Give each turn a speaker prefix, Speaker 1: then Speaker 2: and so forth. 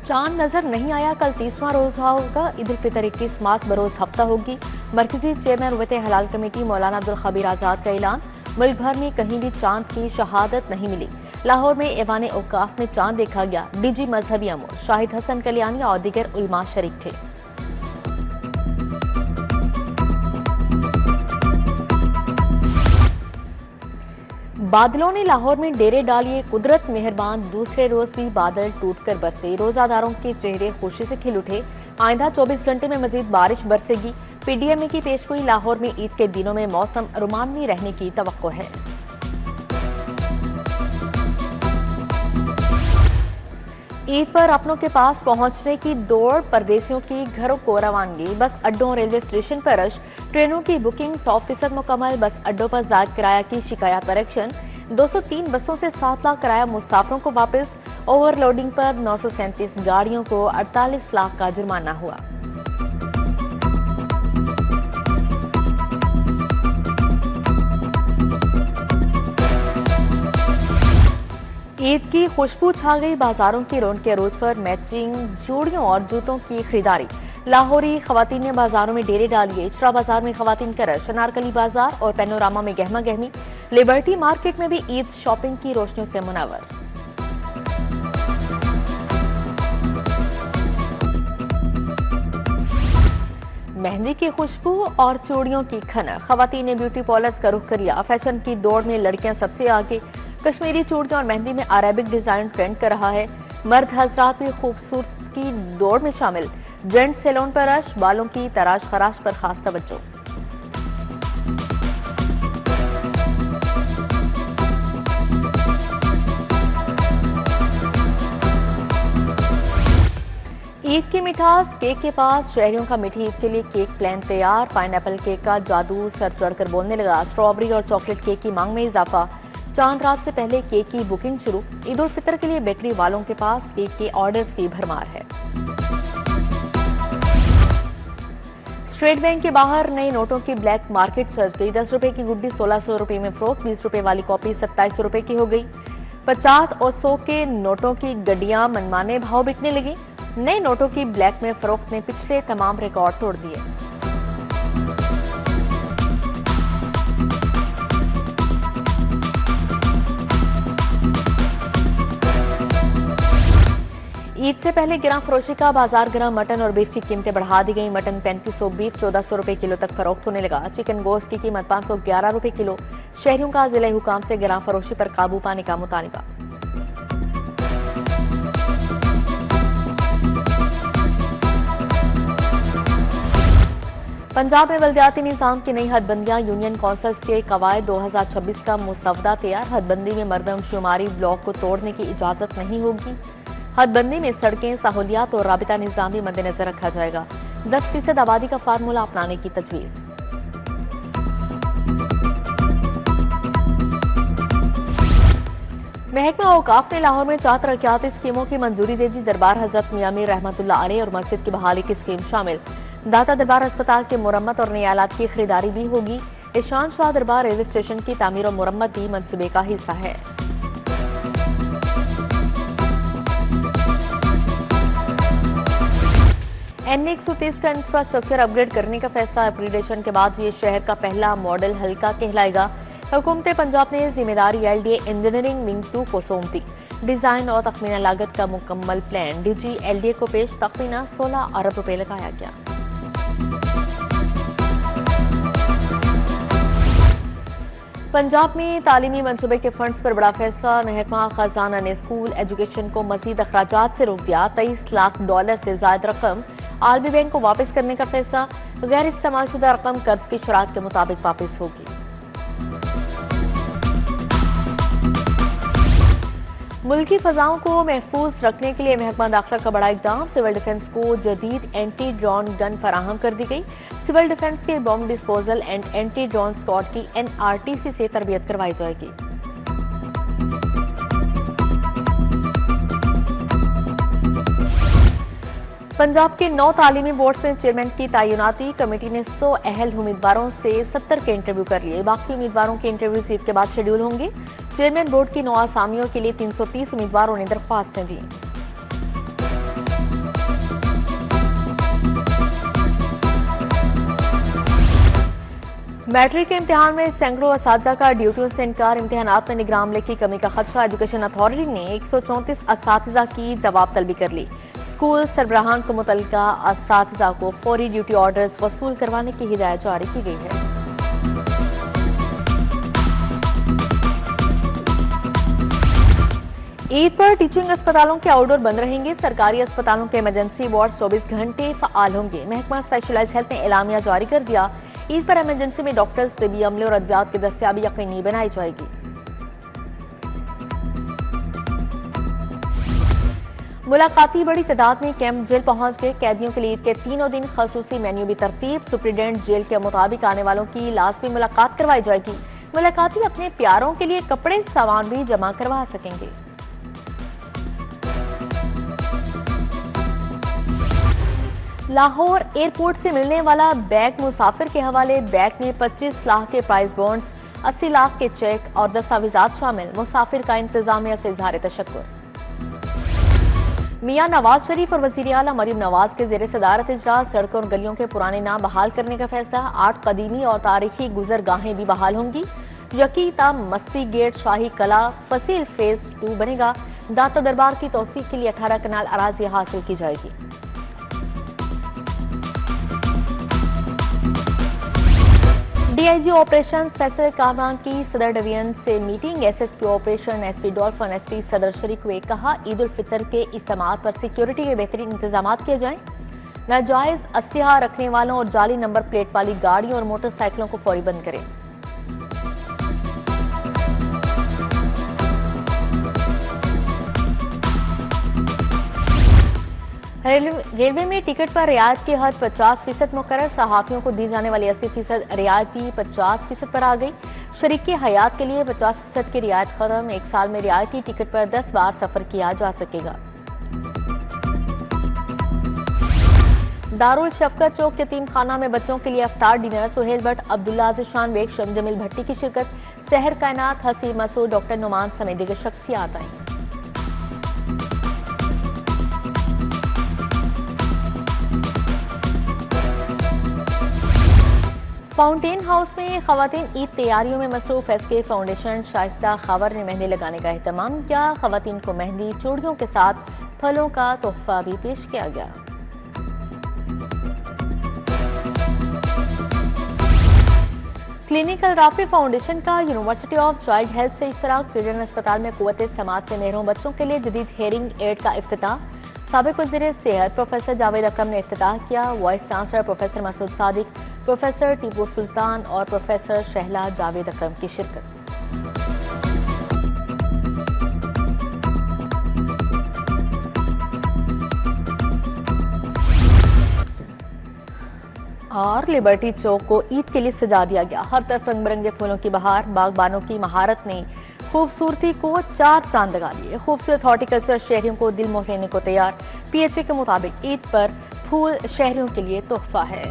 Speaker 1: चांद नजर नहीं आया, कल 30वां रोजा होगा। ईद उल फितर 21 मार्च बरोज हफ्ता होगी। मरकजी चेयरमैन रुवत हलाल कमेटी मौलाना अब्दुल खबीर आजाद का ऐलान, मुल्क भर में कहीं भी चांद की शहादत नहीं मिली। लाहौर में ऐवान औकाफ में चांद देखा गया। डीजी मजहबी अमूर शाहिद हसन कल्याणी और दीगर उलमा शरीक थे। बादलों ने लाहौर में डेरे डालिए, कुदरत मेहरबान। दूसरे रोज भी बादल टूटकर बरसे, रोजादारों के चेहरे खुशी से खिल उठे। आइंदा 24 घंटे में मजीद बारिश बरसेगी। पीडीएमए की पेशगोई, लाहौर में ईद के दिनों में मौसम रुमानी रहने की तवक्को है। ईद पर अपनों के पास पहुंचने की दौड़, परदेसियों की घरों को रवानगी। बस अड्डों, रेलवे स्टेशन पर रश, ट्रेनों की बुकिंग 100% मुकम्मल। बस अड्डों पर जायद किराया की शिकायत पर एक्शन। 203 बसों से 7 लाख किराया मुसाफिरों को वापस। ओवरलोडिंग पर 937 गाड़ियों को 48 लाख का जुर्माना हुआ। ईद की खुशबू छा गई, बाजारों की रौनक के रोज पर मैचिंग चूड़ियों और जूतों की खरीदारी। लाहौरी खवातीन ने बाजारों में डेरे डालिए। इचरा बाजार में खवातीन का रश, अनारकली बाजार और पैनोरामा में गहमा गहमी। लिबर्टी मार्केट में भी ईद शॉपिंग की रोशनियों से मुनव्वर। मेहंदी की खुशबू और चूड़ियों की खनक, खवातीन ने ब्यूटी पार्लर्स का रुख किया। फैशन की दौड़ में लड़कियां सबसे आगे। कश्मीरी चूड़ियों और मेहंदी में अरेबिक डिजाइन ट्रेंड कर रहा है। मर्द हजरात भी खूबसूरत की दौड़ में शामिल। जेंट्स सैलून पर रश, बालों की तराश खराश पर खास तवज्जो। ईद की मिठास केक के पास, शहरियों का मीठी ईद के लिए केक प्लान तैयार। पाइनएप्पल केक का जादू सर चढ़कर बोलने लगा। स्ट्रॉबेरी और चॉकलेट केक की मांग में इजाफा। चांद रात से पहले केक की बुकिंग शुरू। ईद उल फितर के लिए बेकरी वालों के पास केक के ऑर्डर्स की भरमार है। स्टेट बैंक के बाहर नए नोटों की ब्लैक मार्केट सज गई। 10 रुपए की गुड्डी 1600 रुपए में फरोख्त। 20 रुपए वाली कॉपी 2700 रुपए की हो गई। 50 और 100 के नोटों की गड्डियां मनमाने भाव बिकने लगी। नए नोटों की ब्लैक में फरोख्त ने पिछले तमाम रिकॉर्ड तोड़ दिए। ईद से पहले गिरां फरोशी का बाजार गिरा। मटन और बीफ की कीमतें बढ़ा दी गई। मटन 3500, बीफ 1400 रुपए किलो तक फरोख्त होने लगा। चिकन गोश्त की कीमत 511 रुपए किलो। शहरियों का जिला हुकाम से गिरां फरोशी पर काबू पाने का मुतालबा। पंजाब में बल्दियाती निजाम की नई हदबंदियां, यूनियन कौंसल्स के कवायद 2026 का मुसवदा तैयार। हदबंदी में मरदमशुमारी ब्लॉक को तोड़ने की इजाजत नहीं होगी। हदबंदी में सड़कें, सहूलियात और राबिता निजाम भी मद्देनजर रखा जाएगा। 10% आबादी का फार्मूला अपनाने की तजवीज़। महकमा औकाफ ने लाहौर में 4 तरक्याती स्कीमों की मंजूरी दे दी। दरबार हजरत मियां मीर रहमतुल्लाह अलैह और मस्जिद की बहाली की स्कीम शामिल। दाता दरबार अस्पताल की मुरम्मत और नए आलात की खरीदारी भी होगी। ईशान शाह दरबार रेलवे स्टेशन की तामीर और मुरम्मत भी मंसूबे का हिस्सा है। NA-130 का इंफ्रास्ट्रक्चर अपग्रेड करने का फैसला। अपग्रेडेशन के बाद ये शहर का पहला मॉडल हल्का कहलाएगा। हुकूमत पंजाब ने जिम्मेदारी LDA इंजीनियरिंग विंग 2 को सौंप दी। डिजाइन और तखमीना लागत का मुकम्मल प्लान DG LDA को पेश। तखमीना 16 अरब रुपए लगाया गया। पंजाब में तालीमी मंसूबे के फंड्स पर बड़ा फैसला। महकमा खजाना ने स्कूल एजुकेशन को मजीद अखराजात से रोक दिया। $23 लाख से जायद रकम आलमी बैंक को वापस करने का फैसला। गैर इस्तेमाल शुदा रकम कर्ज की शरात के मुताबिक वापस होगी। मुल्की फजाओं को महफूज रखने के लिए महकमा दाखिला का बड़ा इकदाम। सिविल डिफेंस को जदीद एंटी ड्रोन गन फराहम कर दी गई। सिविल डिफेंस के bomb disposal and anti drone squad की NRTC से तरबियत करवाई जाएगी। पंजाब के 9 तालीमी बोर्ड्स में चेयरमैन की तैनाती। कमेटी ने 100 अहल उम्मीदवारों से 70 के इंटरव्यू कर लिए। बाकी उम्मीदवारों के इंटरव्यू ईद के बाद शेड्यूल होंगे। चेयरमैन बोर्ड की 9 आसामियों के लिए 330 उम्मीदवारों ने दरख्वास्तें दी। मैट्रिक के इम्तिहान में सैकड़ों असातिज़ा का ड्यूटियों से इनकार, इम्तिहानात में निगरान अमले की कमी का खदशा। एजुकेशन अथॉरिटी ने 134 असातिज़ा की जवाब तलबी कर ली। स्कूल सरबराहान को मुतल्लिका असातिज़ा को फौरी ड्यूटी ऑर्डर्स वसूल करवाने की हिदायत जारी की गई है। ईद पर टीचिंग अस्पतालों के आउटडोर बंद रहेंगे। सरकारी अस्पतालों के इमरजेंसी वार्ड 24 घंटे फ़आल होंगे। महकमा स्पेशलाइज्ड हेल्थ ने एलामिया जारी कर दिया। ईद पर इमरजेंसी में डॉक्टर्स, तिबी अमले और अद्वियात की दस्तियाबी यकीनी बनाई जाएगी। मुलाकाती बड़ी तादाद में कैंप जेल पहुंच गए। कैदियों के लिए ईद के तीनों दिन खसूसी मेन्यू भी तरतीब। सुप्रीडेंट जेल के मुताबिक आने वालों की लाजमी मुलाकात करवाई जाएगी। मुलाकाती अपने प्यारों के लिए कपड़े सामान भी जमा करवा सकेंगे। लाहौर एयरपोर्ट से मिलने वाला बैग मुसाफिर के हवाले। बैग में 25 लाख के प्राइस बॉन्ड्स, 80 लाख के चेक और दस्तावेजात शामिल। मुसाफिर का इंतजामिया से इजहार तशक्कुर। मियां नवाज शरीफ और वजीर आला मरीम नवाज के जेर सदारत इजलास। सड़कों और गलियों के पुराने नाम बहाल करने का फैसला। 8 कदीमी और तारीखी गुजरगाहें भी बहाल होंगी। यकीता मस्ती गेट, शाही कला, फसील फेज 2 बनेगा। दाता दरबार की तौसीक के लिए 18 कनाल अराजी हासिल की जाएगी। डीआईजी ऑपरेशन फैसल कामरान की सदर डिवीजन से meeting. SSP operation, SP dolphin, SP सदर शरीक हुए। कहा ईद उल फितर के इज्तिमात पर सिक्योरिटी के बेहतरीन इंतजाम किए जाएं। नाजायज अस्तिहा रखने वालों और जाली नंबर प्लेट वाली गाड़ियों और मोटरसाइकिलों को फौरी बंद करें। रेलवे में टिकट पर रियायत की हद 50% मुकर्रर। सहाफियों को दी जाने वाली 80% रियायत भी 50% पर आ गई। शरीकी हयात के लिए 50% की रियायत खत्म। 1 साल में रियायती टिकट पर 10 बार सफर किया जा सकेगा। दारुल शफकत चौक यतीम खाना में बच्चों के लिए अफ्तार डिनर। सुहेल भट्ट, अब्दुल्ला अजीज शान बेग, शमजमील भट्टी की शिरकत। सहर कायनात, हसी मसूद, डॉक्टर नुमान समेत दीगर शख्सियात आई। फाउंटेन हाउस में खवातीन ईद तैयारियों में मसरूफ। एसके फाउंडेशन शाइस्ता खबर ने मेहंदी लगाने का एहतमाम किया। खवातीन को मेहंदी, चूड़ियों के साथ फलों का तोहफा भी पेश किया गया। क्लिनिकल राफी फाउंडेशन का यूनिवर्सिटी ऑफ चाइल्ड हेल्थ से इश्तराक। चिल्ड्रन अस्पताल में कुव्वत समात से महरूम बच्चों के लिए जदीद हेयरिंग एड का इफ्तिताह। साबिक वज़ीर सेहत प्रोफेसर जावेद अकरम ने इफ्तिताह किया। Vice chancellor professor Masood Sadiq, professor Tipu Sultan और प्रोफेसर शहला जावेद अकरम की शिरकत। और लिबर्टी चौक को ईद के लिए सजा दिया गया। हर तरफ रंग बिरंगे फूलों की बहार। बागबानों की महारत ने खूबसूरती को 4 चांद लगा दिए। खूबसूरत हॉर्टिकल्चर शहरियों को दिल मोह लेने को तैयार। पीएचए के मुताबिक ईद पर फूल शहरियों के लिए तोहफा है।